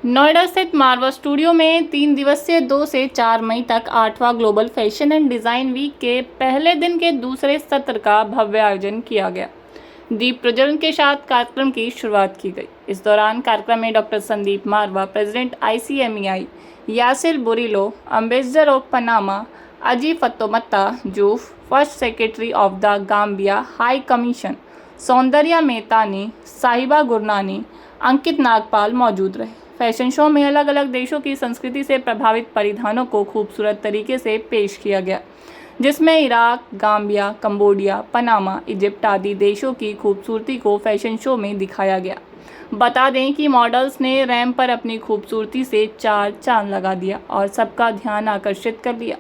नोएडा स्थित मारवा स्टूडियो में 3 दिवसीय 2 से 4 मई तक 8वां global fashion and design week के पहले दिन के दूसरे सत्र का भव्य आयोजन किया गया। दीप प्रज्वलन के साथ कार्यक्रम की शुरुआत की गई। इस दौरान कार्यक्रम में doctor Sandeep Marwah, president ICMEI, Yasiel Burillo, ambassador of Panama, Aji Fatoumatta Jouf, first secretary of the Gambia high commission, Soundarya Mehtani, Sahiba Gurnani, अंकित नागपाल मौजूद रहे। फैशन शो में अलग अलग देशों की संस्कृति से प्रभावित परिधानों को खूबसूरत तरीके से पेश किया गया, जिसमें Iraq, Gambia, Cambodia, Panama, Egypt आदि देशों की खूबसूरती को फैशन शो में दिखाया गया। बता दें कि मॉडल्स ने रैंप पर अपनी खूबसूरती से चार चांद लगा दिया और सबका ध्यान आकर्षित कर लिया।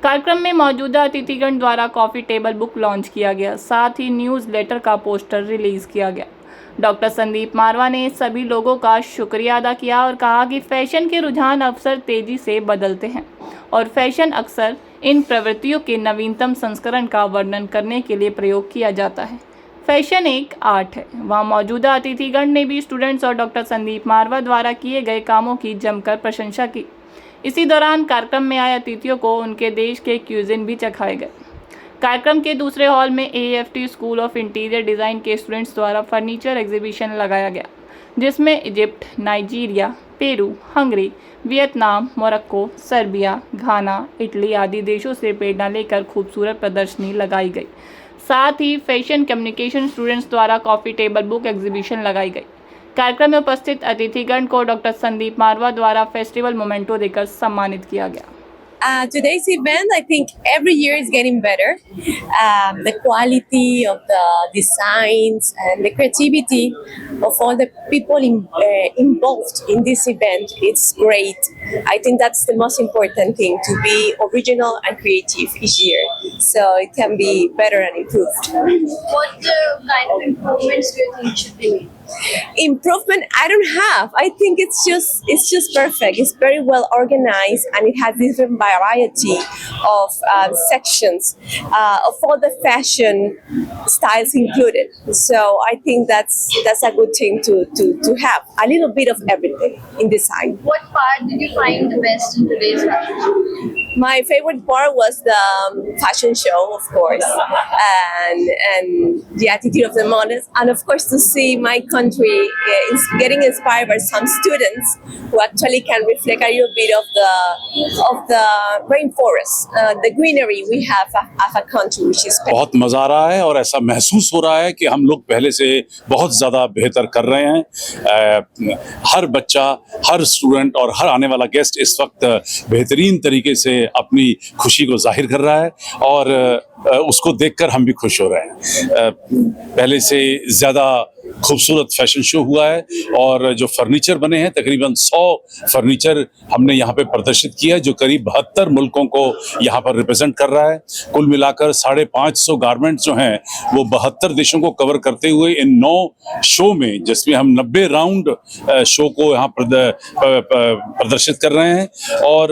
कार्यक्रम में मौजूदा अतिथिगण द्वारा कॉफ़ी टेबल बुक लॉन्च किया गया, साथ ही न्यूज़ लेटर का पोस्टर रिलीज़ किया गया। डॉक्टर संदीप मारवा ने सभी लोगों का शुक्रिया अदा किया और कहा कि फैशन के रुझान अक्सर तेज़ी से बदलते हैं और फैशन अक्सर इन प्रवृत्तियों के नवीनतम संस्करण का वर्णन करने के लिए प्रयोग किया जाता है। फैशन एक आर्ट है। वहाँ मौजूदा अतिथिगण ने भी स्टूडेंट्स और डॉक्टर संदीप मारवा द्वारा किए गए कामों की जमकर प्रशंसा की। इसी दौरान कार्यक्रम में आए अतिथियों को उनके देश के क्यूजिन भी चखाए गए। कार्यक्रम के दूसरे हॉल में AFT school of interior design के स्टूडेंट्स द्वारा फर्नीचर एग्जीबिशन लगाया गया, जिसमें Egypt, Nigeria, Peru, Hungary, Vietnam, Morocco, Serbia, Ghana, Italy आदि देशों से प्रेरणा लेकर खूबसूरत प्रदर्शनी लगाई गई। साथ ही फैशन कम्युनिकेशन स्टूडेंट्स द्वारा कॉफ़ी टेबल बुक एग्जीबिशन लगाई गई। कार्यक्रम में उपस्थित अतिथिगण को डॉक्टर संदीप मारवा द्वारा फेस्टिवल मोमेंटो देकर सम्मानित किया गया। Today's event, I think every year is getting better. The quality of the designs and the creativity of all the people involved in this event, it's great. I think that's the most important thing, to be original and creative each year, so it can be better and improved. What kind of improvements do you think should be made? Improvement I don't have. I think it's just perfect. It's very well organized and it has different variety of sections of all the fashion styles included. So I think that's a good thing to have a little bit of everything in design. What part did you find the best in today's fashion show? My favorite part was the fashion show, of course, and the attitude of the models, and of course to see my country getting inspired by some students who actually can reflect a little bit of the rainforest, the greenery we have as a country, which is बहुत मज़ा आ रहा है और ऐसा महसूस हो रहा है कि हम लोग पहले से बहुत ज़्यादा बेहतर कर रहे हैं। हर बच्चा, हर स्टूडेंट और हर आने वाला गेस्ट इस वक्त बेहतरीन तरीके से अपनी खुशी को जाहिर कर रहा है और उसको देखकर हम भी खुश हो रहे हैं। पहले से ज़्यादा खूबसूरत फैशन शो हुआ है और जो फर्नीचर बने हैं, तकरीबन 100 फर्नीचर हमने यहाँ पे प्रदर्शित किया है, जो करीब 72 मुल्कों को यहाँ पर रिप्रेजेंट कर रहा है। कुल मिलाकर 550 गारमेंट्स जो हैं वो 72 देशों को कवर करते हुए इन 9 शो में, जिसमें हम 90 राउंड शो को यहाँ प्रदर्शित कर रहे हैं और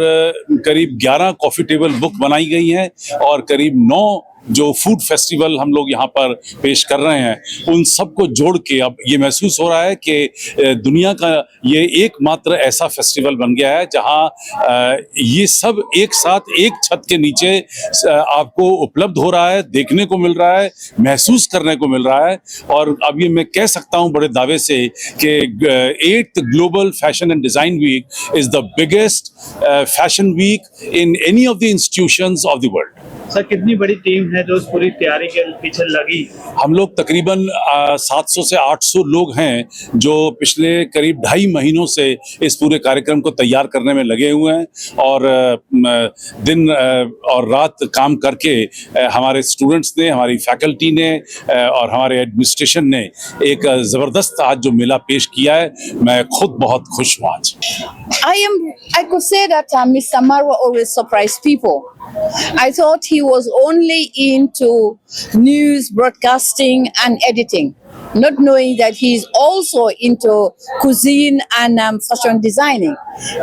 करीब 11 कॉफ़ी टेबल बुक बनाई गई हैं और करीब 9 जो फूड फेस्टिवल हम लोग यहाँ पर पेश कर रहे हैं, उन सबको जोड़ के अब ये महसूस हो रहा है कि दुनिया का ये एकमात्र ऐसा फेस्टिवल बन गया है जहाँ ये सब एक साथ एक छत के नीचे आपको उपलब्ध हो रहा है, देखने को मिल रहा है, महसूस करने को मिल रहा है। और अब ये मैं कह सकता हूँ बड़े दावे से कि 8th global fashion and design week is the biggest fashion week in any of the institutions of the world. Sir, कितनी बड़ी टीम है जो इस पूरी तैयारी के पीछे लगी? हम लोग तकरीबन 700 से 800 लोग हैं जो पिछले करीब 2.5 महीनों से इस पूरे कार्यक्रम को तैयार करने में लगे हुए हैं और दिन और रात काम करके हमारे स्टूडेंट्स ने, हमारी फैकल्टी ने और हमारे एडमिनिस्ट्रेशन ने एक ज़बरदस्त आज जो मेला पेश किया है, मैं खुद बहुत खुश हूँ आज। I could say that Mr. Marwa always surprised people. I thought he was only into news, broadcasting, and editing, not knowing that he's also into cuisine and fashion designing.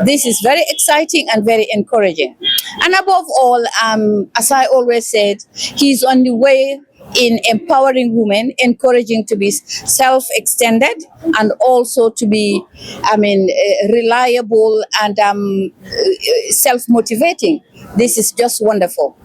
This is very exciting and very encouraging. And above all, as I always said, he's on the way in empowering women, encouraging to be self-extended and also to be, reliable and self-motivating. This is just wonderful.